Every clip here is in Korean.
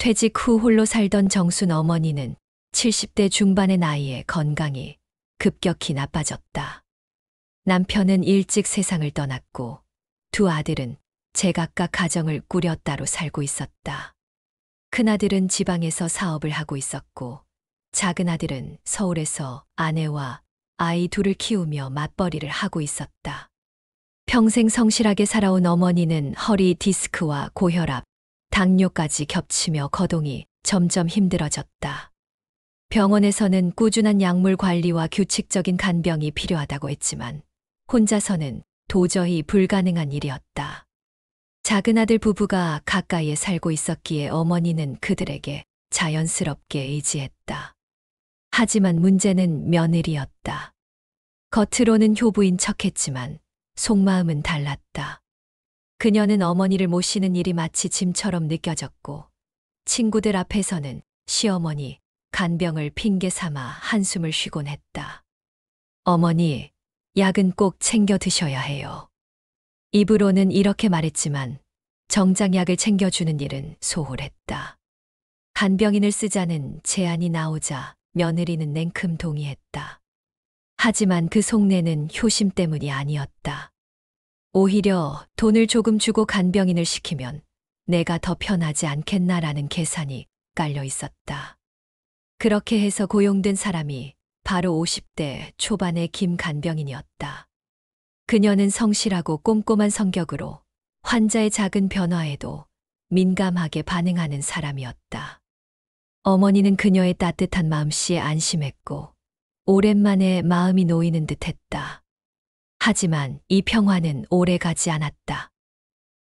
퇴직 후 홀로 살던 정순 어머니는 70대 중반의 나이에 건강이 급격히 나빠졌다. 남편은 일찍 세상을 떠났고 두 아들은 제각각 가정을 꾸려 따로 살고 있었다. 큰아들은 지방에서 사업을 하고 있었고 작은 아들은 서울에서 아내와 아이 둘을 키우며 맞벌이를 하고 있었다. 평생 성실하게 살아온 어머니는 허리 디스크와 고혈압, 당뇨까지 겹치며 거동이 점점 힘들어졌다. 병원에서는 꾸준한 약물 관리와 규칙적인 간병이 필요하다고 했지만 혼자서는 도저히 불가능한 일이었다. 작은 아들 부부가 가까이에 살고 있었기에 어머니는 그들에게 자연스럽게 의지했다. 하지만 문제는 며느리였다. 겉으로는 효부인 척했지만 속마음은 달랐다. 그녀는 어머니를 모시는 일이 마치 짐처럼 느껴졌고 친구들 앞에서는 시어머니, 간병을 핑계 삼아 한숨을 쉬곤 했다. 어머니, 약은 꼭 챙겨 드셔야 해요. 입으로는 이렇게 말했지만 정작 약을 챙겨주는 일은 소홀했다. 간병인을 쓰자는 제안이 나오자 며느리는 냉큼 동의했다. 하지만 그 속내는 효심 때문이 아니었다. 오히려 돈을 조금 주고 간병인을 시키면 내가 더 편하지 않겠나라는 계산이 깔려 있었다. 그렇게 해서 고용된 사람이 바로 50대 초반의 김 간병인이었다. 그녀는 성실하고 꼼꼼한 성격으로 환자의 작은 변화에도 민감하게 반응하는 사람이었다. 어머니는 그녀의 따뜻한 마음씨에 안심했고 오랜만에 마음이 놓이는 듯했다. 하지만 이 평화는 오래가지 않았다.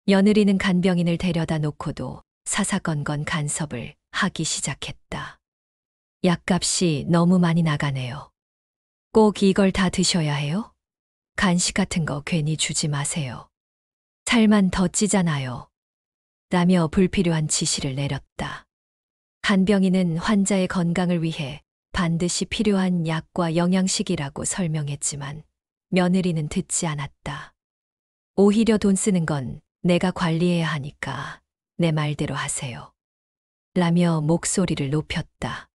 며느리는 간병인을 데려다 놓고도 사사건건 간섭을 하기 시작했다. 약값이 너무 많이 나가네요. 꼭 이걸 다 드셔야 해요? 간식 같은 거 괜히 주지 마세요. 살만 더 찌잖아요. 라며 불필요한 지시를 내렸다. 간병인은 환자의 건강을 위해 반드시 필요한 약과 영양식이라고 설명했지만 며느리는 듣지 않았다. 오히려 돈 쓰는 건 내가 관리해야 하니까 내 말대로 하세요. 라며 목소리를 높였다.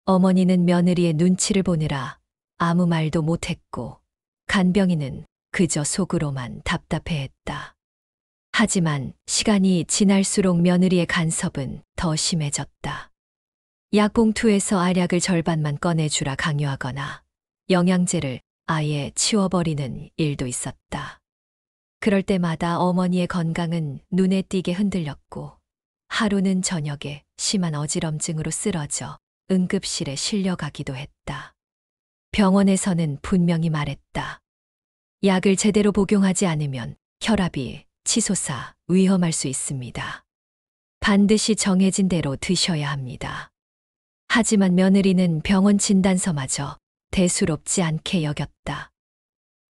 어머니는 며느리의 눈치를 보느라 아무 말도 못했고 간병인은 그저 속으로만 답답해했다. 하지만 시간이 지날수록 며느리의 간섭은 더 심해졌다. 약봉투에서 알약을 절반만 꺼내주라 강요하거나 영양제를 아예 치워버리는 일도 있었다. 그럴 때마다 어머니의 건강은 눈에 띄게 흔들렸고 하루는 저녁에 심한 어지럼증으로 쓰러져 응급실에 실려가기도 했다. 병원에서는 분명히 말했다. 약을 제대로 복용하지 않으면 혈압이 치솟아 위험할 수 있습니다. 반드시 정해진 대로 드셔야 합니다. 하지만 며느리는 병원 진단서마저 대수롭지 않게 여겼다.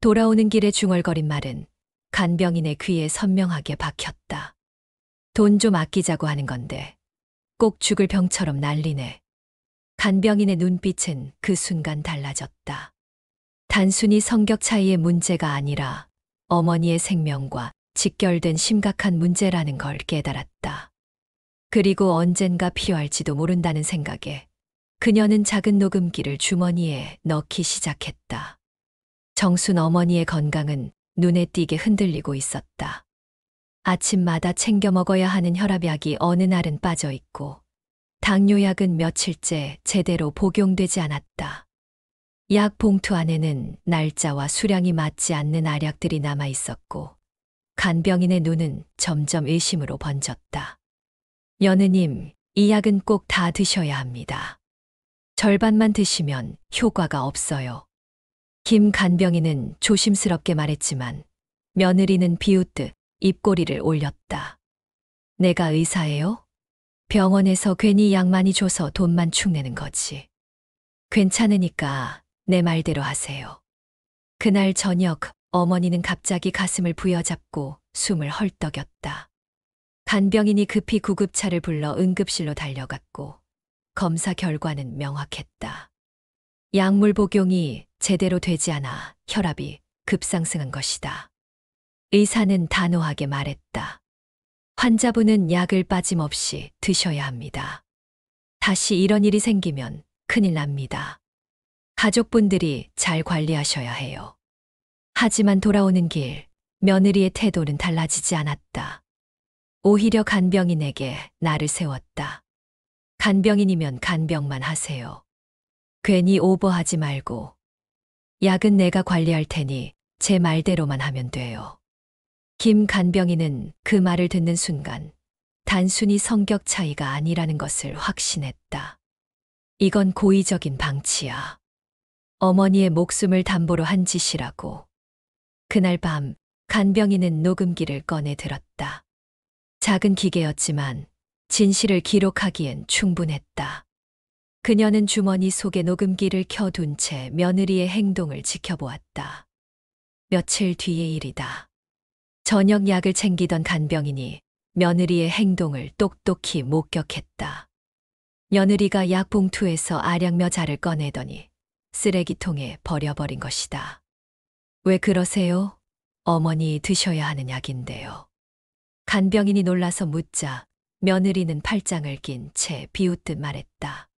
돌아오는 길에 중얼거린 말은 간병인의 귀에 선명하게 박혔다. 돈 좀 아끼자고 하는 건데 꼭 죽을 병처럼 난리네. 간병인의 눈빛은 그 순간 달라졌다. 단순히 성격 차이의 문제가 아니라 어머니의 생명과 직결된 심각한 문제라는 걸 깨달았다. 그리고 언젠가 필요할지도 모른다는 생각에 그녀는 작은 녹음기를 주머니에 넣기 시작했다. 정순 어머니의 건강은 눈에 띄게 흔들리고 있었다. 아침마다 챙겨 먹어야 하는 혈압약이 어느 날은 빠져 있고 당뇨약은 며칠째 제대로 복용되지 않았다. 약 봉투 안에는 날짜와 수량이 맞지 않는 알약들이 남아 있었고 간병인의 눈은 점점 의심으로 번졌다. 며느님, 이 약은 꼭 다 드셔야 합니다. 절반만 드시면 효과가 없어요. 김 간병인은 조심스럽게 말했지만 며느리는 비웃듯 입꼬리를 올렸다. 내가 의사예요? 병원에서 괜히 약 많이 줘서 돈만 축내는 거지. 괜찮으니까 내 말대로 하세요. 그날 저녁 어머니는 갑자기 가슴을 부여잡고 숨을 헐떡였다. 간병인이 급히 구급차를 불러 응급실로 달려갔고 검사 결과는 명확했다. 약물 복용이 제대로 되지 않아 혈압이 급상승한 것이다. 의사는 단호하게 말했다. 환자분은 약을 빠짐없이 드셔야 합니다. 다시 이런 일이 생기면 큰일 납니다. 가족분들이 잘 관리하셔야 해요. 하지만 돌아오는 길, 며느리의 태도는 달라지지 않았다. 오히려 간병인에게 나를 세웠다. 간병인이면 간병만 하세요. 괜히 오버하지 말고. 약은 내가 관리할 테니 제 말대로만 하면 돼요. 김 간병인은 그 말을 듣는 순간 단순히 성격 차이가 아니라는 것을 확신했다. 이건 고의적인 방치야. 어머니의 목숨을 담보로 한 짓이라고. 그날 밤 간병인은 녹음기를 꺼내 들었다. 작은 기계였지만 진실을 기록하기엔 충분했다. 그녀는 주머니 속에 녹음기를 켜둔 채 며느리의 행동을 지켜보았다. 며칠 뒤의 일이다. 저녁 약을 챙기던 간병인이 며느리의 행동을 똑똑히 목격했다. 며느리가 약 봉투에서 아량며 자를 꺼내더니 쓰레기통에 버려버린 것이다. 왜 그러세요? 어머니 드셔야 하는 약인데요. 간병인이 놀라서 묻자 며느리는 팔짱을 낀 채 비웃듯 말했다.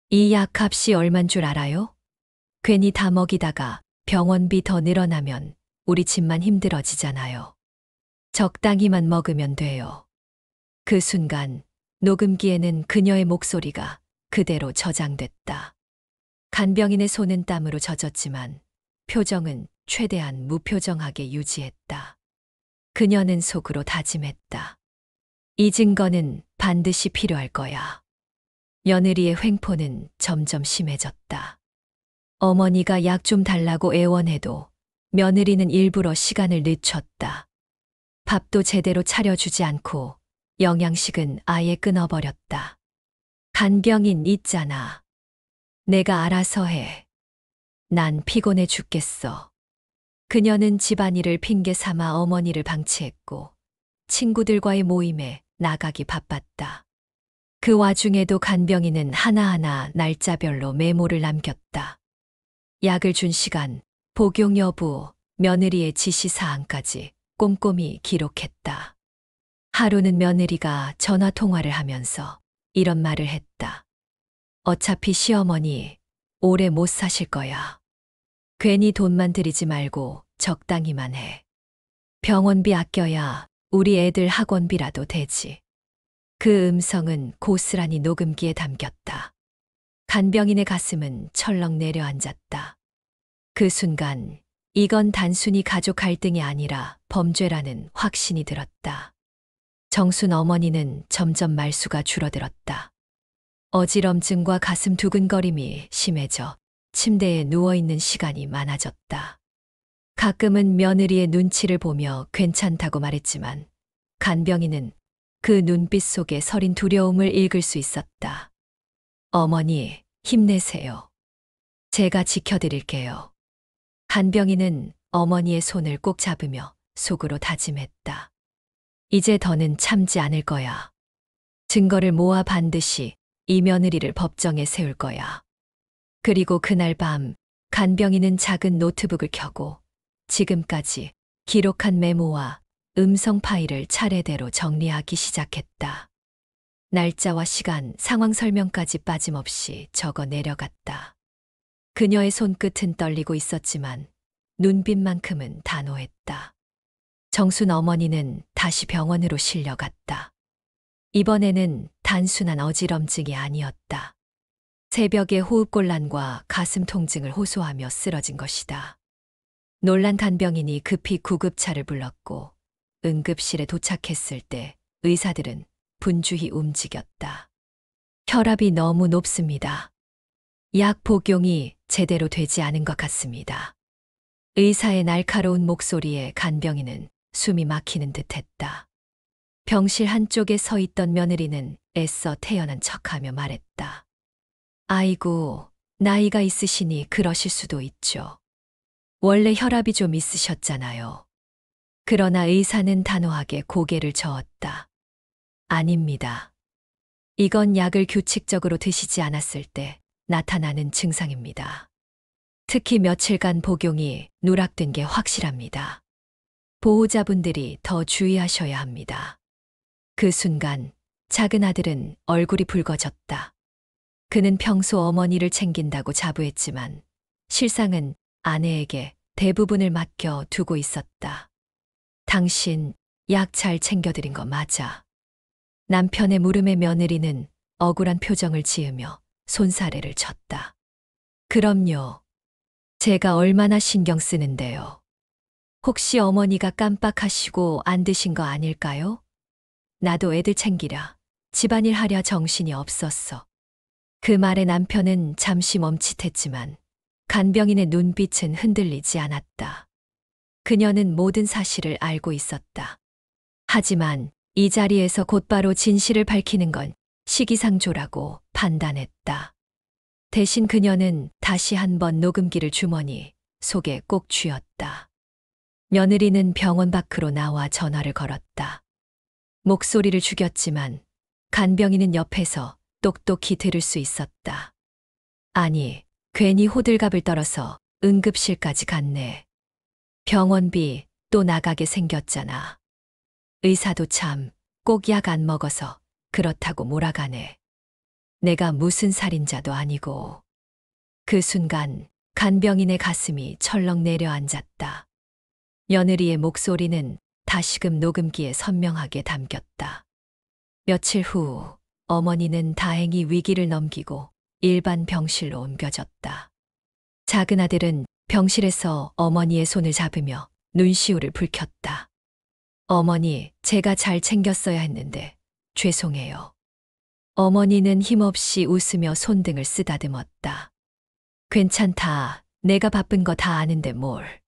이 약 값이 얼만 줄 알아요? 괜히 다 먹이다가 병원비 더 늘어나면 우리 집만 힘들어지잖아요. 적당히만 먹으면 돼요. 그 순간 녹음기에는 그녀의 목소리가 그대로 저장됐다. 간병인의 손은 땀으로 젖었지만 표정은 최대한 무표정하게 유지했다. 그녀는 속으로 다짐했다. 이 증거는 반드시 필요할 거야. 며느리의 횡포는 점점 심해졌다. 어머니가 약 좀 달라고 애원해도 며느리는 일부러 시간을 늦췄다. 밥도 제대로 차려주지 않고 영양식은 아예 끊어버렸다. 간병인 있잖아. 내가 알아서 해. 난 피곤해 죽겠어. 그녀는 집안일을 핑계 삼아 어머니를 방치했고 친구들과의 모임에 나가기 바빴다. 그 와중에도 간병인은 하나하나 날짜별로 메모를 남겼다. 약을 준 시간, 복용 여부, 며느리의 지시사항까지 꼼꼼히 기록했다. 하루는 며느리가 전화 통화를 하면서 이런 말을 했다. 어차피 시어머니 오래 못 사실 거야. 괜히 돈만 들이지 말고 적당히만 해. 병원비 아껴야 우리 애들 학원비라도 되지. 그 음성은 고스란히 녹음기에 담겼다. 간병인의 가슴은 철렁 내려앉았다. 그 순간 이건 단순히 가족 갈등이 아니라 범죄라는 확신이 들었다. 정순 어머니는 점점 말수가 줄어들었다. 어지럼증과 가슴 두근거림이 심해져 침대에 누워있는 시간이 많아졌다. 가끔은 며느리의 눈치를 보며 괜찮다고 말했지만 간병인은 그 눈빛 속에 서린 두려움을 읽을 수 있었다. 어머니, 힘내세요. 제가 지켜드릴게요. 간병인은 어머니의 손을 꼭 잡으며 속으로 다짐했다. 이제 더는 참지 않을 거야. 증거를 모아 반드시 이 며느리를 법정에 세울 거야. 그리고 그날 밤 간병인은 작은 노트북을 켜고 지금까지 기록한 메모와 음성 파일을 차례대로 정리하기 시작했다. 날짜와 시간, 상황 설명까지 빠짐없이 적어 내려갔다. 그녀의 손끝은 떨리고 있었지만 눈빛만큼은 단호했다. 정순 어머니는 다시 병원으로 실려갔다. 이번에는 단순한 어지럼증이 아니었다. 새벽에 호흡곤란과 가슴 통증을 호소하며 쓰러진 것이다. 놀란 간병인이 급히 구급차를 불렀고 응급실에 도착했을 때 의사들은 분주히 움직였다. 혈압이 너무 높습니다. 약 복용이 제대로 되지 않은 것 같습니다. 의사의 날카로운 목소리에 간병인은 숨이 막히는 듯했다. 병실 한쪽에 서 있던 며느리는 애써 태연한 척하며 말했다. 아이고, 나이가 있으시니 그러실 수도 있죠. 원래 혈압이 좀 있으셨잖아요. 그러나 의사는 단호하게 고개를 저었다. 아닙니다. 이건 약을 규칙적으로 드시지 않았을 때 나타나는 증상입니다. 특히 며칠간 복용이 누락된 게 확실합니다. 보호자분들이 더 주의하셔야 합니다. 그 순간 작은 아들은 얼굴이 붉어졌다. 그는 평소 어머니를 챙긴다고 자부했지만 실상은 아내에게 대부분을 맡겨 두고 있었다. 당신 약 잘 챙겨드린 거 맞아? 남편의 물음에 며느리는 억울한 표정을 지으며 손사래를 쳤다. 그럼요. 제가 얼마나 신경 쓰는데요. 혹시 어머니가 깜빡하시고 안 드신 거 아닐까요? 나도 애들 챙기랴, 집안일 하랴 정신이 없었어. 그 말에 남편은 잠시 멈칫했지만 간병인의 눈빛은 흔들리지 않았다. 그녀는 모든 사실을 알고 있었다. 하지만 이 자리에서 곧바로 진실을 밝히는 건 시기상조라고 판단했다. 대신 그녀는 다시 한번 녹음기를 주머니 속에 꼭 쥐었다. 며느리는 병원 밖으로 나와 전화를 걸었다. 목소리를 죽였지만 간병인은 옆에서 똑똑히 들을 수 있었다. 아니, 괜히 호들갑을 떨어서 응급실까지 갔네. 병원비 또 나가게 생겼잖아. 의사도 참 꼭 약 안 먹어서 그렇다고 몰아가네. 내가 무슨 살인자도 아니고. 그 순간 간병인의 가슴이 철렁 내려앉았다. 며느리의 목소리는 다시금 녹음기에 선명하게 담겼다. 며칠 후 어머니는 다행히 위기를 넘기고 일반 병실로 옮겨졌다. 작은 아들은 병실에서 어머니의 손을 잡으며 눈시울을 붉혔다. 어머니, 제가 잘 챙겼어야 했는데 죄송해요. 어머니는 힘없이 웃으며 손등을 쓰다듬었다. 괜찮다. 내가 바쁜 거 다 아는데 뭘.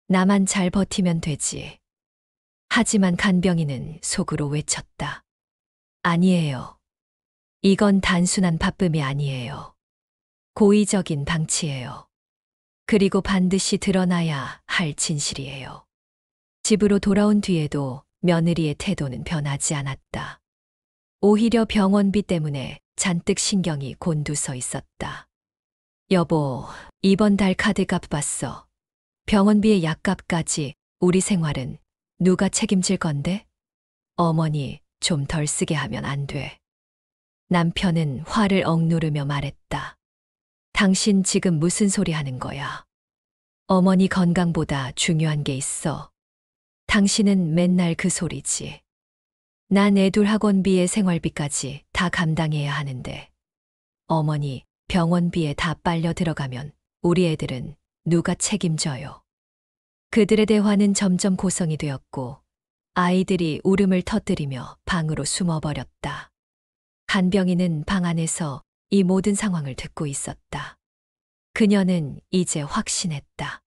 나만 잘 버티면 되지. 하지만 간병인은 속으로 외쳤다. 아니에요. 이건 단순한 바쁨이 아니에요. 고의적인 방치예요. 그리고 반드시 드러나야 할 진실이에요. 집으로 돌아온 뒤에도 며느리의 태도는 변하지 않았다. 오히려 병원비 때문에 잔뜩 신경이 곤두서 있었다. 여보, 이번 달 카드값 봤어. 병원비의 약값까지 우리 생활은 누가 책임질 건데? 어머니, 좀 덜 쓰게 하면 안 돼. 남편은 화를 억누르며 말했다. 당신 지금 무슨 소리 하는 거야? 어머니 건강보다 중요한 게 있어. 당신은 맨날 그 소리지. 난 애둘 학원비에 생활비까지 다 감당해야 하는데 어머니 병원비에 다 빨려 들어가면 우리 애들은 누가 책임져요? 그들의 대화는 점점 고성이 되었고 아이들이 울음을 터뜨리며 방으로 숨어버렸다. 간병인은 방 안에서 이 모든 상황을 듣고 있었다. 그녀는 이제 확신했다.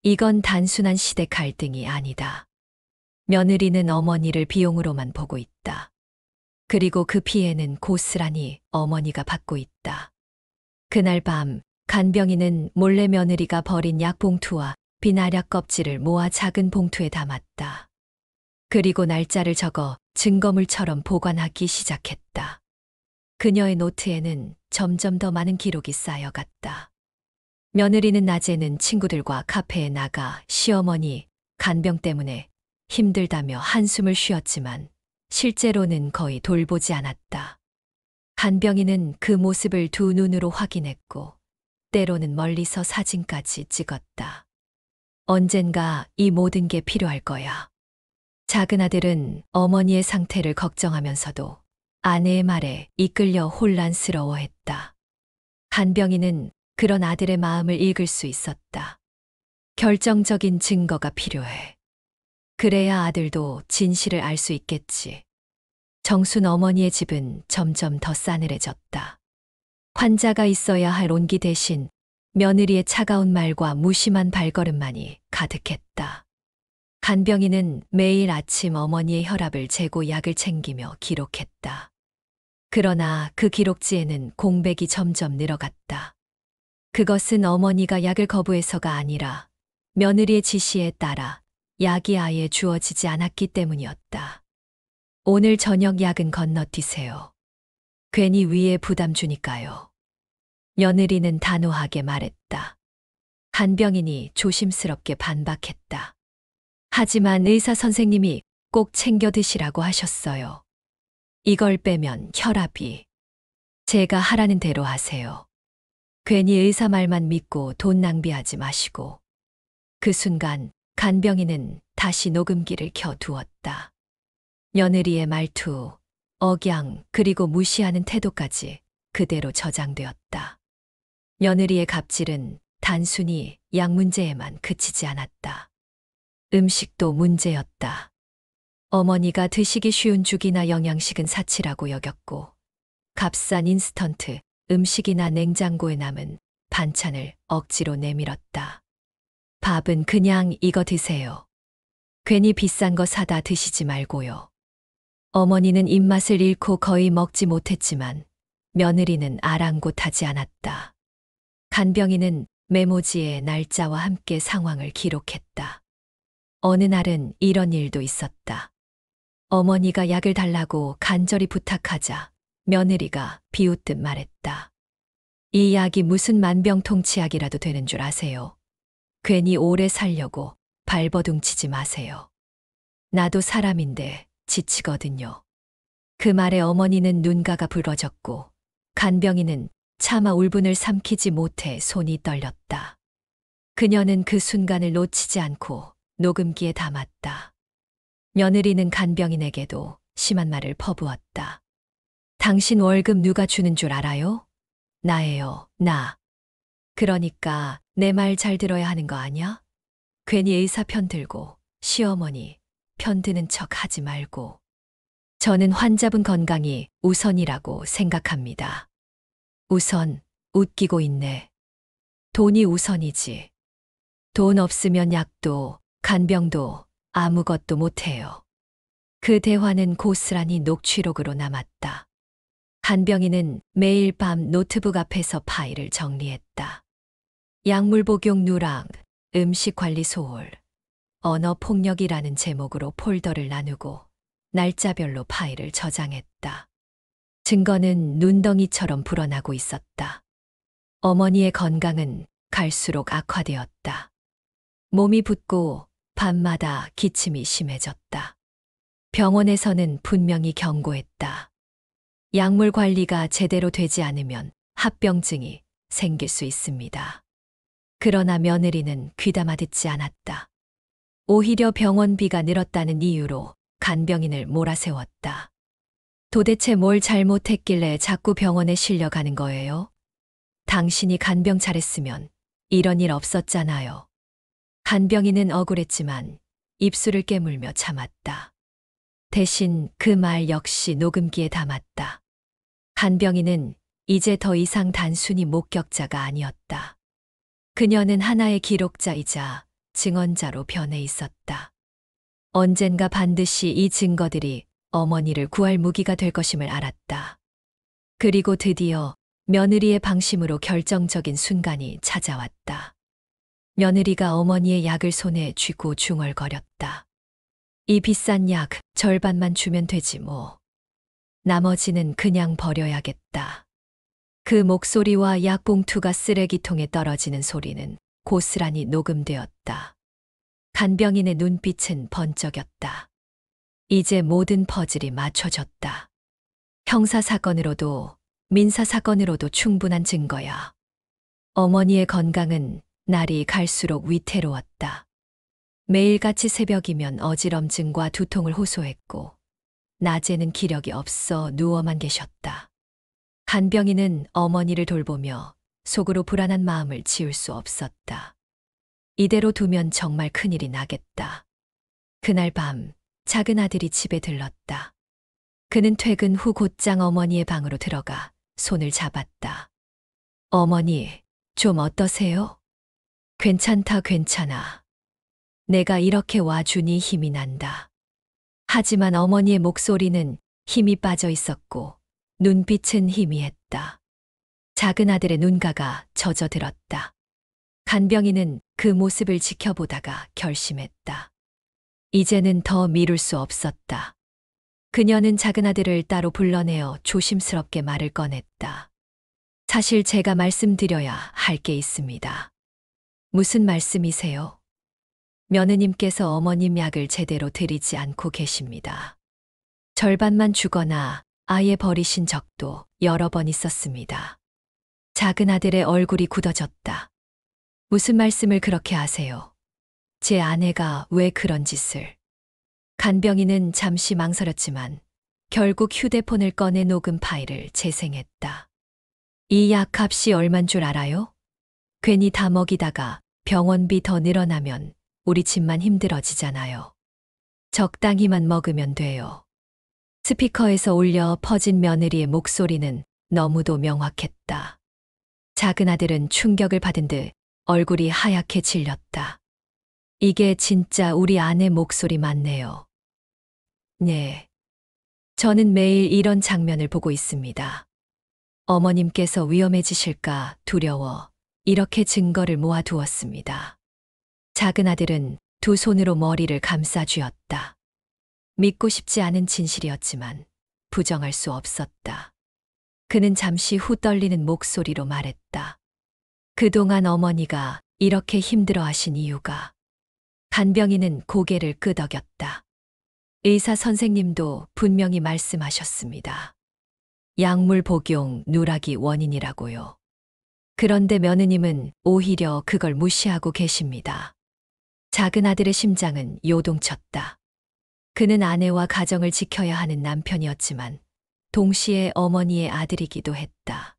이건 단순한 시대 갈등이 아니다. 며느리는 어머니를 비용으로만 보고 있다. 그리고 그 피해는 고스란히 어머니가 받고 있다. 그날 밤 간병인은 몰래 며느리가 버린 약봉투와 비나약 껍질을 모아 작은 봉투에 담았다. 그리고 날짜를 적어 증거물처럼 보관하기 시작했다. 그녀의 노트에는 점점 더 많은 기록이 쌓여갔다. 며느리는 낮에는 친구들과 카페에 나가 시어머니 간병 때문에 힘들다며 한숨을 쉬었지만 실제로는 거의 돌보지 않았다. 간병인은 그 모습을 두 눈으로 확인했고 때로는 멀리서 사진까지 찍었다. 언젠가 이 모든 게 필요할 거야. 작은 아들은 어머니의 상태를 걱정하면서도 아내의 말에 이끌려 혼란스러워했다. 간병인은 그런 아들의 마음을 읽을 수 있었다. 결정적인 증거가 필요해. 그래야 아들도 진실을 알 수 있겠지. 정순 어머니의 집은 점점 더 싸늘해졌다. 환자가 있어야 할 온기 대신 며느리의 차가운 말과 무심한 발걸음만이 가득했다. 간병인은 매일 아침 어머니의 혈압을 재고 약을 챙기며 기록했다. 그러나 그 기록지에는 공백이 점점 늘어갔다. 그것은 어머니가 약을 거부해서가 아니라 며느리의 지시에 따라 약이 아예 주어지지 않았기 때문이었다. 오늘 저녁 약은 건너뛰세요. 괜히 위에 부담 주니까요. 며느리는 단호하게 말했다. 간병인이 조심스럽게 반박했다. 하지만 의사 선생님이 꼭 챙겨 드시라고 하셨어요. 이걸 빼면 혈압이. 제가 하라는 대로 하세요. 괜히 의사 말만 믿고 돈 낭비하지 마시고. 그 순간 간병인은 다시 녹음기를 켜두었다. 며느리의 말투, 억양, 그리고 무시하는 태도까지 그대로 저장되었다. 며느리의 갑질은 단순히 약 문제에만 그치지 않았다. 음식도 문제였다. 어머니가 드시기 쉬운 죽이나 영양식은 사치라고 여겼고, 값싼 인스턴트 음식이나 냉장고에 남은 반찬을 억지로 내밀었다. 밥은 그냥 이거 드세요. 괜히 비싼 거 사다 드시지 말고요. 어머니는 입맛을 잃고 거의 먹지 못했지만 며느리는 아랑곳하지 않았다. 간병인은 메모지에 날짜와 함께 상황을 기록했다. 어느 날은 이런 일도 있었다. 어머니가 약을 달라고 간절히 부탁하자 며느리가 비웃듯 말했다. 이 약이 무슨 만병통치약이라도 되는 줄 아세요? 괜히 오래 살려고 발버둥치지 마세요. 나도 사람인데 지치거든요. 그 말에 어머니는 눈가가 붉어졌고 간병인은 차마 울분을 삼키지 못해 손이 떨렸다. 그녀는 그 순간을 놓치지 않고 녹음기에 담았다. 며느리는 간병인에게도 심한 말을 퍼부었다. 당신 월급 누가 주는 줄 알아요? 나예요, 나. 그러니까 내 말 잘 들어야 하는 거 아냐? 괜히 의사 편 들고 시어머니 편 드는 척 하지 말고. 저는 환자분 건강이 우선이라고 생각합니다. 우선, 웃기고 있네. 돈이 우선이지. 돈 없으면 약도, 간병도 아무것도 못해요. 그 대화는 고스란히 녹취록으로 남았다. 간병인은 매일 밤 노트북 앞에서 파일을 정리했다. 약물 복용 누락, 음식 관리 소홀, 언어 폭력이라는 제목으로 폴더를 나누고 날짜별로 파일을 저장했다. 증거는 눈덩이처럼 불어나고 있었다. 어머니의 건강은 갈수록 악화되었다. 몸이 붓고 밤마다 기침이 심해졌다. 병원에서는 분명히 경고했다. 약물 관리가 제대로 되지 않으면 합병증이 생길 수 있습니다. 그러나 며느리는 귀담아 듣지 않았다. 오히려 병원비가 늘었다는 이유로 간병인을 몰아세웠다. 도대체 뭘 잘못했길래 자꾸 병원에 실려가는 거예요? 당신이 간병 잘했으면 이런 일 없었잖아요. 간병인은 억울했지만 입술을 깨물며 참았다. 대신 그 말 역시 녹음기에 담았다. 간병인은 이제 더 이상 단순히 목격자가 아니었다. 그녀는 하나의 기록자이자 증언자로 변해 있었다. 언젠가 반드시 이 증거들이 어머니를 구할 무기가 될 것임을 알았다. 그리고 드디어 며느리의 방심으로 결정적인 순간이 찾아왔다. 며느리가 어머니의 약을 손에 쥐고 중얼거렸다. 이 비싼 약 절반만 주면 되지 뭐. 나머지는 그냥 버려야겠다. 그 목소리와 약봉투가 쓰레기통에 떨어지는 소리는 고스란히 녹음되었다. 간병인의 눈빛은 번쩍였다. 이제 모든 퍼즐이 맞춰졌다. 형사사건으로도 민사사건으로도 충분한 증거야. 어머니의 건강은 날이 갈수록 위태로웠다. 매일같이 새벽이면 어지럼증과 두통을 호소했고 낮에는 기력이 없어 누워만 계셨다. 간병인은 어머니를 돌보며 속으로 불안한 마음을 지울 수 없었다. 이대로 두면 정말 큰일이 나겠다. 그날 밤 작은 아들이 집에 들렀다. 그는 퇴근 후 곧장 어머니의 방으로 들어가 손을 잡았다. 어머니, 좀 어떠세요? 괜찮다, 괜찮아. 내가 이렇게 와주니 힘이 난다. 하지만 어머니의 목소리는 힘이 빠져 있었고 눈빛은 희미했다. 작은 아들의 눈가가 젖어들었다. 간병인은 그 모습을 지켜보다가 결심했다. 이제는 더 미룰 수 없었다. 그녀는 작은 아들을 따로 불러내어 조심스럽게 말을 꺼냈다. 사실 제가 말씀드려야 할 게 있습니다. 무슨 말씀이세요? 며느님께서 어머님 약을 제대로 드리지 않고 계십니다. 절반만 주거나 아예 버리신 적도 여러 번 있었습니다. 작은 아들의 얼굴이 굳어졌다. 무슨 말씀을 그렇게 하세요? 제 아내가 왜 그런 짓을? 간병인은 잠시 망설였지만 결국 휴대폰을 꺼내 녹음 파일을 재생했다. 이 약 값이 얼만 줄 알아요? 괜히 다 먹이다가 병원비 더 늘어나면 우리 집만 힘들어지잖아요. 적당히만 먹으면 돼요. 스피커에서 울려 퍼진 며느리의 목소리는 너무도 명확했다. 작은 아들은 충격을 받은 듯 얼굴이 하얗게 질렸다. 이게 진짜 우리 아내 목소리 맞네요. 네. 저는 매일 이런 장면을 보고 있습니다. 어머님께서 위험해지실까 두려워 이렇게 증거를 모아두었습니다. 작은 아들은 두 손으로 머리를 감싸 쥐었다. 믿고 싶지 않은 진실이었지만 부정할 수 없었다. 그는 잠시 후 떨리는 목소리로 말했다. 그동안 어머니가 이렇게 힘들어하신 이유가. 간병인은 고개를 끄덕였다. 의사 선생님도 분명히 말씀하셨습니다. 약물 복용 누락이 원인이라고요. 그런데 며느님은 오히려 그걸 무시하고 계십니다. 작은 아들의 심장은 요동쳤다. 그는 아내와 가정을 지켜야 하는 남편이었지만 동시에 어머니의 아들이기도 했다.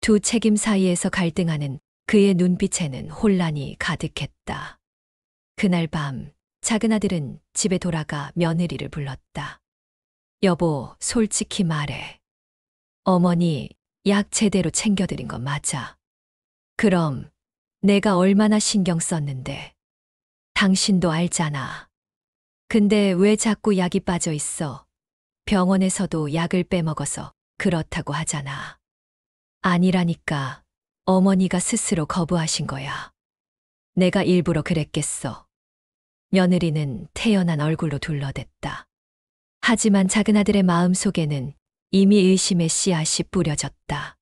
두 책임 사이에서 갈등하는 그의 눈빛에는 혼란이 가득했다. 그날 밤 작은 아들은 집에 돌아가 며느리를 불렀다. 여보, 솔직히 말해. 어머니 약 제대로 챙겨드린 거 맞아. 그럼 내가 얼마나 신경 썼는데. 당신도 알잖아. 근데 왜 자꾸 약이 빠져 있어? 병원에서도 약을 빼먹어서 그렇다고 하잖아. 아니라니까. 어머니가 스스로 거부하신 거야. 내가 일부러 그랬겠어. 며느리는 태연한 얼굴로 둘러댔다. 하지만 작은 아들의 마음속에는 이미 의심의 씨앗이 뿌려졌다.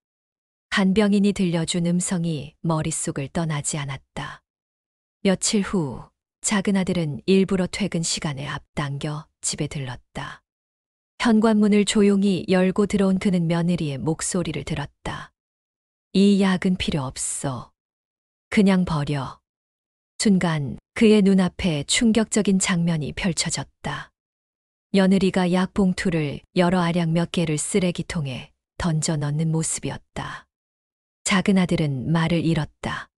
간병인이 들려준 음성이 머릿속을 떠나지 않았다. 며칠 후 작은 아들은 일부러 퇴근 시간에 앞당겨 집에 들렀다. 현관문을 조용히 열고 들어온 그는 며느리의 목소리를 들었다. 이 약은 필요 없어. 그냥 버려. 순간 그의 눈앞에 충격적인 장면이 펼쳐졌다. 며느리가 약 봉투를 여러 알약 몇 개를 쓰레기통에 던져 넣는 모습이었다. 작은 아들은 말을 잃었다.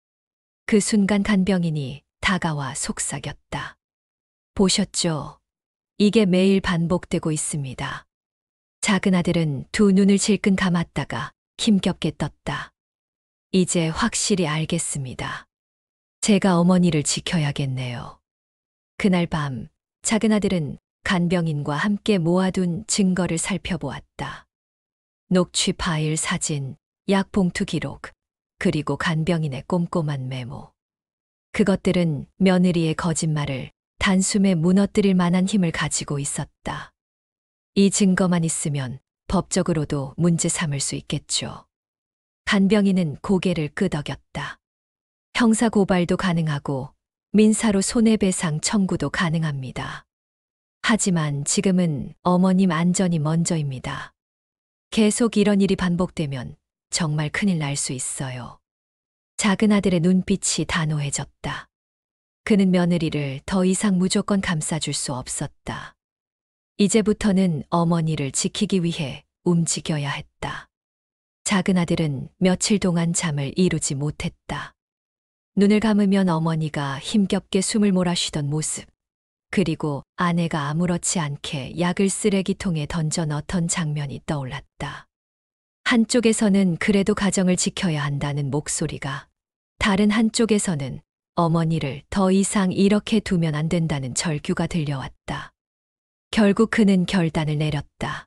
그 순간 간병인이 다가와 속삭였다. 보셨죠? 이게 매일 반복되고 있습니다. 작은 아들은 두 눈을 질끈 감았다가 힘겹게 떴다. 이제 확실히 알겠습니다. 제가 어머니를 지켜야겠네요. 그날 밤 작은 아들은 간병인과 함께 모아둔 증거를 살펴보았다. 녹취 파일 사진, 약 봉투 기록, 그리고 간병인의 꼼꼼한 메모. 그것들은 며느리의 거짓말을 단숨에 무너뜨릴 만한 힘을 가지고 있었다. 이 증거만 있으면 법적으로도 문제 삼을 수 있겠죠. 간병인은 고개를 끄덕였다. 형사 고발도 가능하고 민사로 손해배상 청구도 가능합니다. 하지만 지금은 어머님 안전이 먼저입니다. 계속 이런 일이 반복되면 정말 큰일 날 수 있어요. 작은 아들의 눈빛이 단호해졌다. 그는 며느리를 더 이상 무조건 감싸줄 수 없었다. 이제부터는 어머니를 지키기 위해 움직여야 했다. 작은 아들은 며칠 동안 잠을 이루지 못했다. 눈을 감으면 어머니가 힘겹게 숨을 몰아쉬던 모습, 그리고 아내가 아무렇지 않게 약을 쓰레기통에 던져 넣던 장면이 떠올랐다. 한쪽에서는 그래도 가정을 지켜야 한다는 목소리가, 다른 한쪽에서는 어머니를 더 이상 이렇게 두면 안 된다는 절규가 들려왔다. 결국 그는 결단을 내렸다.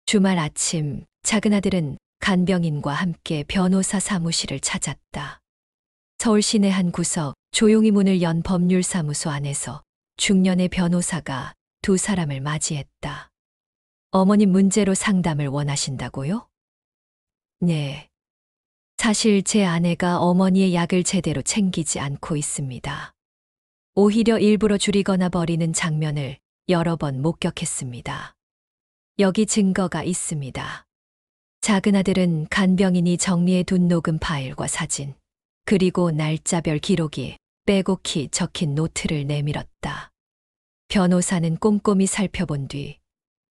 주말 아침 작은 아들은 간병인과 함께 변호사 사무실을 찾았다. 서울 시내 한 구석 조용히 문을 연 법률사무소 안에서 중년의 변호사가 두 사람을 맞이했다. 어머님 문제로 상담을 원하신다고요? 네. 사실 제 아내가 어머니의 약을 제대로 챙기지 않고 있습니다. 오히려 일부러 줄이거나 버리는 장면을 여러 번 목격했습니다. 여기 증거가 있습니다. 작은 아들은 간병인이 정리해둔 녹음 파일과 사진, 그리고 날짜별 기록이 빼곡히 적힌 노트를 내밀었다. 변호사는 꼼꼼히 살펴본 뒤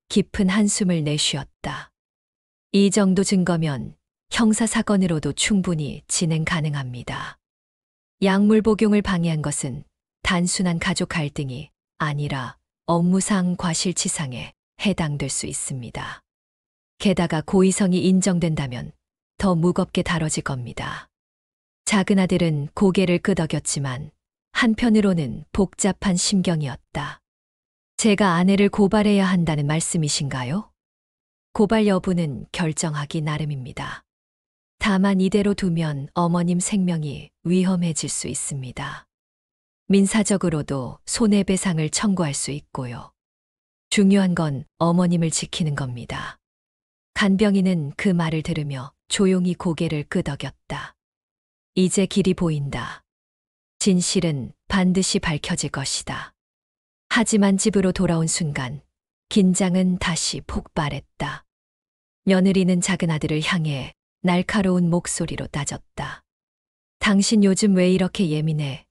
깊은 한숨을 내쉬었다. 이 정도 증거면 형사사건으로도 충분히 진행 가능합니다. 약물 복용을 방해한 것은 단순한 가족 갈등이 아니라 업무상 과실치상에 해당될 수 있습니다. 게다가 고의성이 인정된다면 더 무겁게 다뤄질 겁니다. 작은 아들은 고개를 끄덕였지만 한편으로는 복잡한 심경이었다. 제가 아내를 고발해야 한다는 말씀이신가요? 고발 여부는 결정하기 나름입니다. 다만 이대로 두면 어머님 생명이 위험해질 수 있습니다. 민사적으로도 손해배상을 청구할 수 있고요. 중요한 건 어머님을 지키는 겁니다. 간병인은 그 말을 들으며 조용히 고개를 끄덕였다. 이제 길이 보인다. 진실은 반드시 밝혀질 것이다. 하지만 집으로 돌아온 순간 긴장은 다시 폭발했다. 며느리는 작은 아들을 향해 날카로운 목소리로 따졌다. 당신 요즘 왜 이렇게 예민해?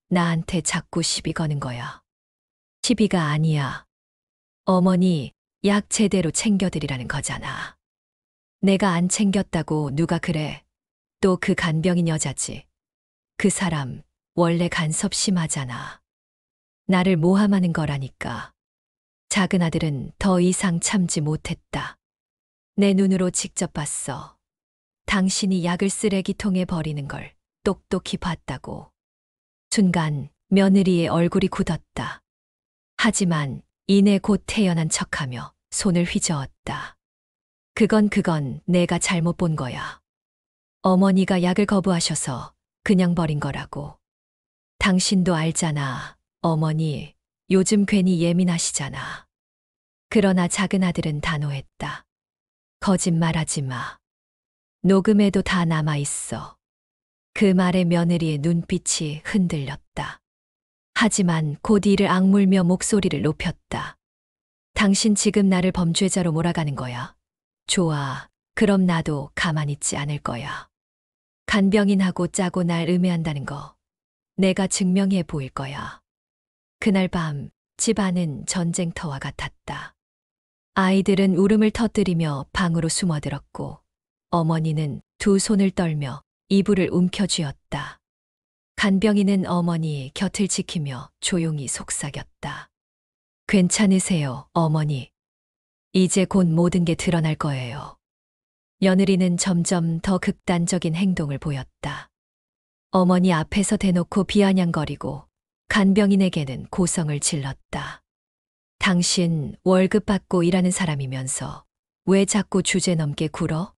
나한테 자꾸 시비 거는 거야. 시비가 아니야. 어머니, 약 제대로 챙겨드리라는 거잖아. 내가 안 챙겼다고 누가 그래? 또 그 간병인 여자지. 그 사람 원래 간섭 심하잖아. 나를 모함하는 거라니까. 작은 아들은 더 이상 참지 못했다. 내 눈으로 직접 봤어. 당신이 약을 쓰레기통에 버리는 걸 똑똑히 봤다고. 순간 며느리의 얼굴이 굳었다. 하지만 이내 곧 태어난 척하며 손을 휘저었다. 그건 내가 잘못 본 거야. 어머니가 약을 거부하셔서 그냥 버린 거라고. 당신도 알잖아. 어머니, 요즘 괜히 예민하시잖아. 그러나 작은 아들은 단호했다. 거짓말하지 마. 녹음에도 다 남아있어. 그 말에 며느리의 눈빛이 흔들렸다. 하지만 곧 이를 악물며 목소리를 높였다. 당신 지금 나를 범죄자로 몰아가는 거야. 좋아. 그럼 나도 가만히 있지 않을 거야. 간병인하고 짜고 날 음해한다는 거 내가 증명해 보일 거야. 그날 밤 집안은 전쟁터와 같았다. 아이들은 울음을 터뜨리며 방으로 숨어들었고 어머니는 두 손을 떨며 이불을 움켜쥐었다. 간병인은 어머니 곁을 지키며 조용히 속삭였다. 괜찮으세요, 어머니. 이제 곧 모든 게 드러날 거예요. 며느리는 점점 더 극단적인 행동을 보였다. 어머니 앞에서 대놓고 비아냥거리고 간병인에게는 고성을 질렀다. 당신 월급 받고 일하는 사람이면서 왜 자꾸 주제 넘게 굴어?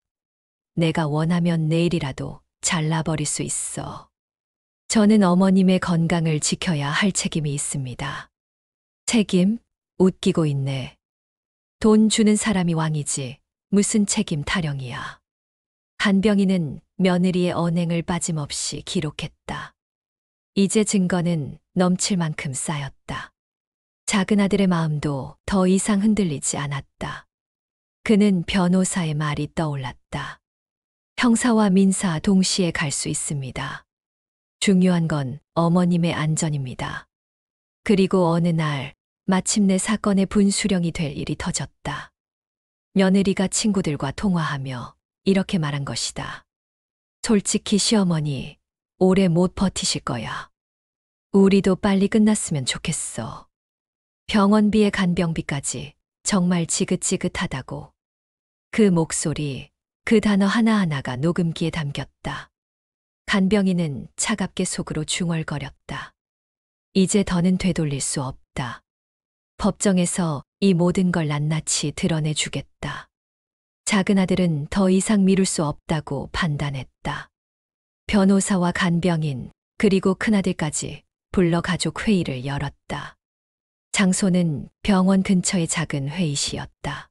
내가 원하면 내일이라도 잘라버릴 수 있어. 저는 어머님의 건강을 지켜야 할 책임이 있습니다. 책임? 웃기고 있네. 돈 주는 사람이 왕이지 무슨 책임 타령이야. 간병인은 며느리의 언행을 빠짐없이 기록했다. 이제 증거는 넘칠 만큼 쌓였다. 작은 아들의 마음도 더 이상 흔들리지 않았다. 그는 변호사의 말이 떠올랐다. 형사와 민사 동시에 갈 수 있습니다. 중요한 건 어머님의 안전입니다. 그리고 어느 날 마침내 사건의 분수령이 될 일이 터졌다. 며느리가 친구들과 통화하며 이렇게 말한 것이다. 솔직히 시어머니, 오래 못 버티실 거야. 우리도 빨리 끝났으면 좋겠어. 병원비에 간병비까지 정말 지긋지긋하다고. 그 목소리, 그 단어 하나하나가 녹음기에 담겼다. 간병인은 차갑게 속으로 중얼거렸다. 이제 더는 되돌릴 수 없다. 법정에서 이 모든 걸 낱낱이 드러내주겠다. 작은 아들은 더 이상 미룰 수 없다고 판단했다. 변호사와 간병인, 그리고 큰아들까지 불러 가족 회의를 열었다. 장소는 병원 근처의 작은 회의실이었다.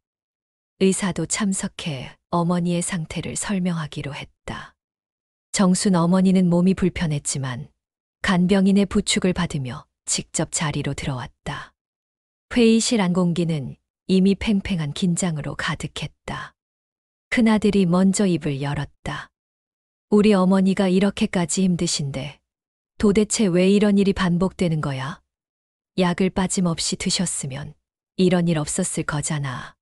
의사도 참석해 어머니의 상태를 설명하기로 했다. 정순 어머니는 몸이 불편했지만 간병인의 부축을 받으며 직접 자리로 들어왔다. 회의실 안 공기는 이미 팽팽한 긴장으로 가득했다. 큰아들이 먼저 입을 열었다. 우리 어머니가 이렇게까지 힘드신데 도대체 왜 이런 일이 반복되는 거야? 약을 빠짐없이 드셨으면 이런 일 없었을 거잖아.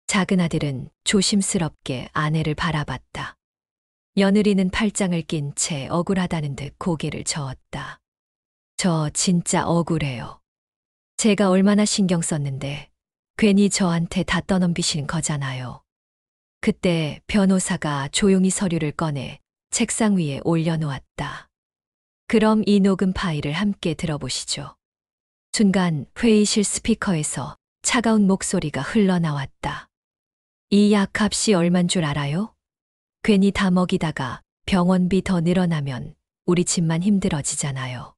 작은 아들은 조심스럽게 아내를 바라봤다. 며느리는 팔짱을 낀 채 억울하다는 듯 고개를 저었다. 저 진짜 억울해요. 제가 얼마나 신경 썼는데 괜히 저한테 다 떠넘기시는 거잖아요. 그때 변호사가 조용히 서류를 꺼내 책상 위에 올려놓았다. 그럼 이 녹음 파일을 함께 들어보시죠. 순간 회의실 스피커에서 차가운 목소리가 흘러나왔다. 이 약값이 얼만 줄 알아요? 괜히 다 먹이다가 병원비 더 늘어나면 우리 집만 힘들어지잖아요.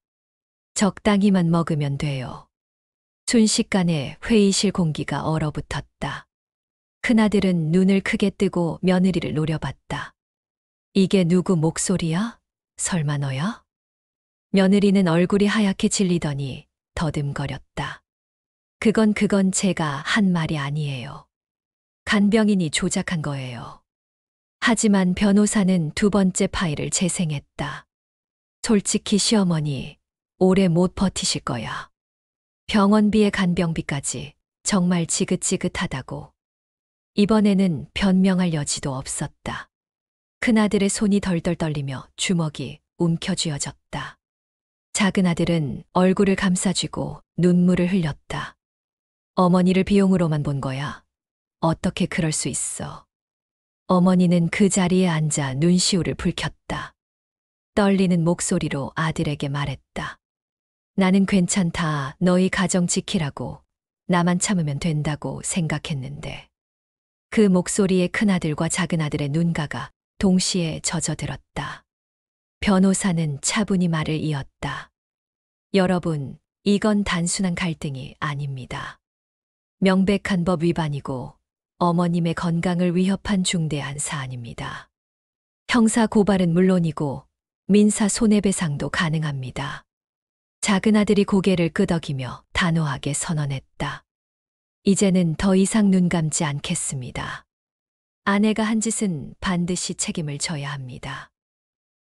적당히만 먹으면 돼요. 순식간에 회의실 공기가 얼어붙었다. 큰아들은 눈을 크게 뜨고 며느리를 노려봤다. 이게 누구 목소리야? 설마 너야? 며느리는 얼굴이 하얗게 질리더니 더듬거렸다. 그건 제가 한 말이 아니에요. 간병인이 조작한 거예요. 하지만 변호사는 두 번째 파일을 재생했다. 솔직히 시어머니, 오래 못 버티실 거야. 병원비에 간병비까지 정말 지긋지긋하다고. 이번에는 변명할 여지도 없었다. 큰아들의 손이 덜덜 떨리며 주먹이 움켜쥐어졌다. 작은 아들은 얼굴을 감싸쥐고 눈물을 흘렸다. 어머니를 비용으로만 본 거야. 어떻게 그럴 수 있어. 어머니는 그 자리에 앉아 눈시울을 붉혔다. 떨리는 목소리로 아들에게 말했다. 나는 괜찮다. 너희 가정 지키라고. 나만 참으면 된다고 생각했는데. 그 목소리에 큰아들과 작은아들의 눈가가 동시에 젖어들었다. 변호사는 차분히 말을 이었다. 여러분, 이건 단순한 갈등이 아닙니다. 명백한 법 위반이고 어머님의 건강을 위협한 중대한 사안입니다. 형사 고발은 물론이고 민사 손해배상도 가능합니다. 작은아들이 고개를 끄덕이며 단호하게 선언했다. 이제는 더 이상 눈 감지 않겠습니다. 아내가 한 짓은 반드시 책임을 져야 합니다.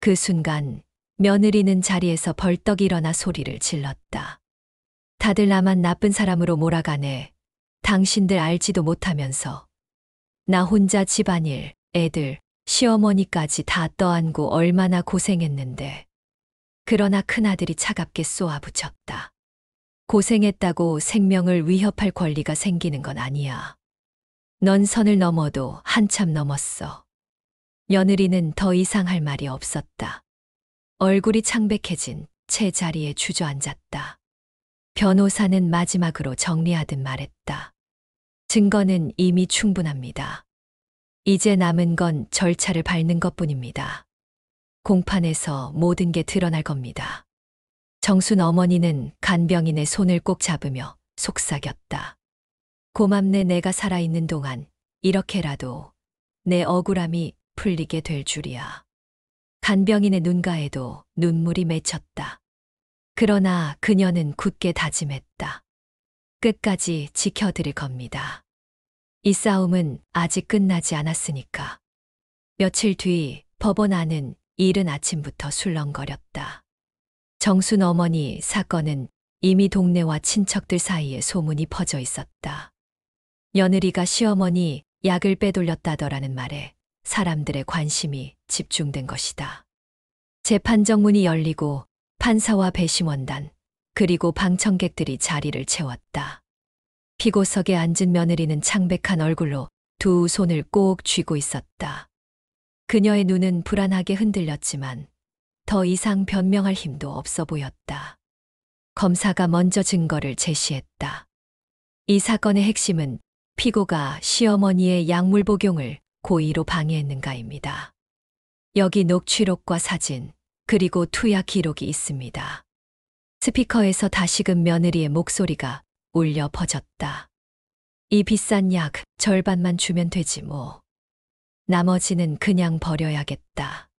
그 순간 며느리는 자리에서 벌떡 일어나 소리를 질렀다. 다들 나만 나쁜 사람으로 몰아가네. 당신들 알지도 못하면서. 나 혼자 집안일, 애들, 시어머니까지 다 떠안고 얼마나 고생했는데. 그러나 큰아들이 차갑게 쏘아붙였다. 고생했다고 생명을 위협할 권리가 생기는 건 아니야. 넌 선을 넘어도 한참 넘었어. 며느리는 더 이상 할 말이 없었다. 얼굴이 창백해진 채 자리에 주저앉았다. 변호사는 마지막으로 정리하듯 말했다. 증거는 이미 충분합니다. 이제 남은 건 절차를 밟는 것뿐입니다. 공판에서 모든 게 드러날 겁니다. 정순 어머니는 간병인의 손을 꼭 잡으며 속삭였다. 고맙네. 내가 살아있는 동안 이렇게라도 내 억울함이 풀리게 될 줄이야. 간병인의 눈가에도 눈물이 맺혔다. 그러나 그녀는 굳게 다짐했다. 끝까지 지켜드릴 겁니다. 이 싸움은 아직 끝나지 않았으니까. 며칠 뒤 법원 안은 이른 아침부터 술렁거렸다. 정순 어머니 사건은 이미 동네와 친척들 사이에 소문이 퍼져 있었다. 며느리가 시어머니 약을 빼돌렸다더라는 말에 사람들의 관심이 집중된 것이다. 재판 정문이 열리고 판사와 배심원단, 그리고 방청객들이 자리를 채웠다. 피고석에 앉은 며느리는 창백한 얼굴로 두 손을 꼭 쥐고 있었다. 그녀의 눈은 불안하게 흔들렸지만 더 이상 변명할 힘도 없어 보였다. 검사가 먼저 증거를 제시했다. 이 사건의 핵심은 피고가 시어머니의 약물 복용을 고의로 방해했는가입니다. 여기 녹취록과 사진, 그리고 투약 기록이 있습니다. 스피커에서 다시금 며느리의 목소리가 울려 퍼졌다. 이 비싼 약 절반만 주면 되지 뭐. 나머지는 그냥 버려야겠다.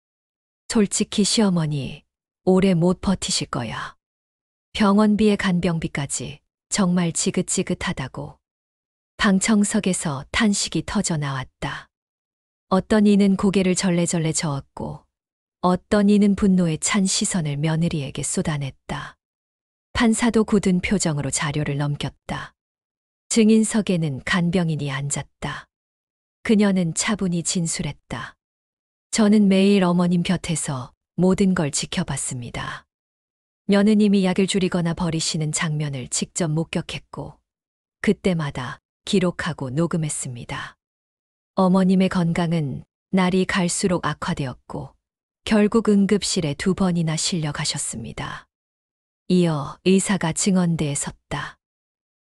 솔직히 시어머니, 오래 못 버티실 거야. 병원비에 간병비까지 정말 지긋지긋하다고. 방청석에서 탄식이 터져 나왔다. 어떤 이는 고개를 절레절레 저었고 어떤 이는 분노에 찬 시선을 며느리에게 쏟아냈다. 판사도 굳은 표정으로 자료를 넘겼다. 증인석에는 간병인이 앉았다. 그녀는 차분히 진술했다. 저는 매일 어머님 곁에서 모든 걸 지켜봤습니다. 며느님이 약을 줄이거나 버리시는 장면을 직접 목격했고 그때마다 기록하고 녹음했습니다. 어머님의 건강은 날이 갈수록 악화되었고 결국 응급실에 2번이나 실려 가셨습니다. 이어 의사가 증언대에 섰다.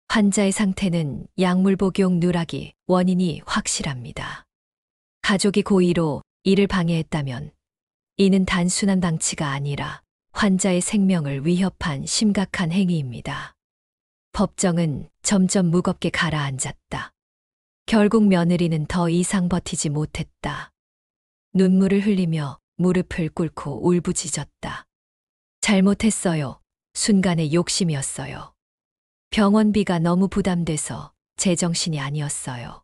환자의 상태는 약물 복용 누락이 원인이 확실합니다. 가족이 고의로 이를 방해했다면 이는 단순한 방치가 아니라 환자의 생명을 위협한 심각한 행위입니다. 법정은 점점 무겁게 가라앉았다. 결국 며느리는 더 이상 버티지 못했다. 눈물을 흘리며 무릎을 꿇고 울부짖었다. 잘못했어요. 순간의 욕심이었어요. 병원비가 너무 부담돼서 제정신이 아니었어요.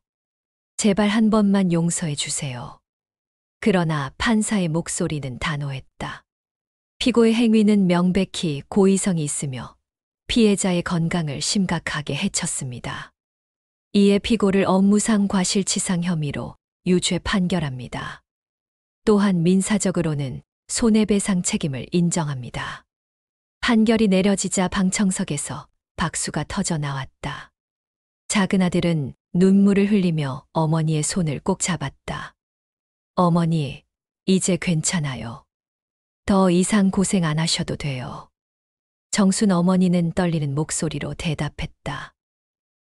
제발 한 번만 용서해 주세요. 그러나 판사의 목소리는 단호했다. 피고의 행위는 명백히 고의성이 있으며 피해자의 건강을 심각하게 해쳤습니다. 이에 피고를 업무상 과실치상 혐의로 유죄 판결합니다. 또한 민사적으로는 손해배상 책임을 인정합니다. 판결이 내려지자 방청석에서 박수가 터져 나왔다. 작은 아들은 눈물을 흘리며 어머니의 손을 꼭 잡았다. 어머니, 이제 괜찮아요. 더 이상 고생 안 하셔도 돼요. 정순 어머니는 떨리는 목소리로 대답했다.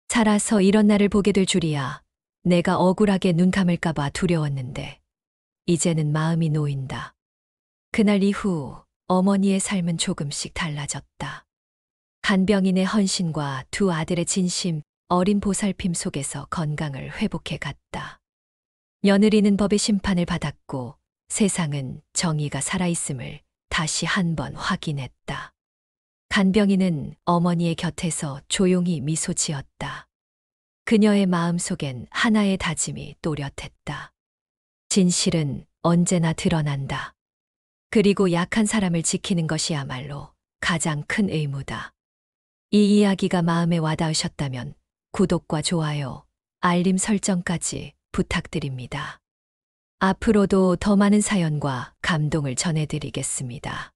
살아서 이런 날을 보게 될 줄이야. 내가 억울하게 눈 감을까봐 두려웠는데 이제는 마음이 놓인다. 그날 이후 어머니의 삶은 조금씩 달라졌다. 간병인의 헌신과 2 아들의 진심 어린 보살핌 속에서 건강을 회복해 갔다. 며느리는 법의 심판을 받았고 세상은 정의가 살아있음을 다시 한 번 확인했다. 간병인은 어머니의 곁에서 조용히 미소 지었다. 그녀의 마음속엔 하나의 다짐이 또렷했다. 진실은 언제나 드러난다. 그리고 약한 사람을 지키는 것이야말로 가장 큰 의무다. 이 이야기가 마음에 와닿으셨다면 구독과 좋아요, 알림 설정까지 부탁드립니다. 앞으로도 더 많은 사연과 감동을 전해드리겠습니다.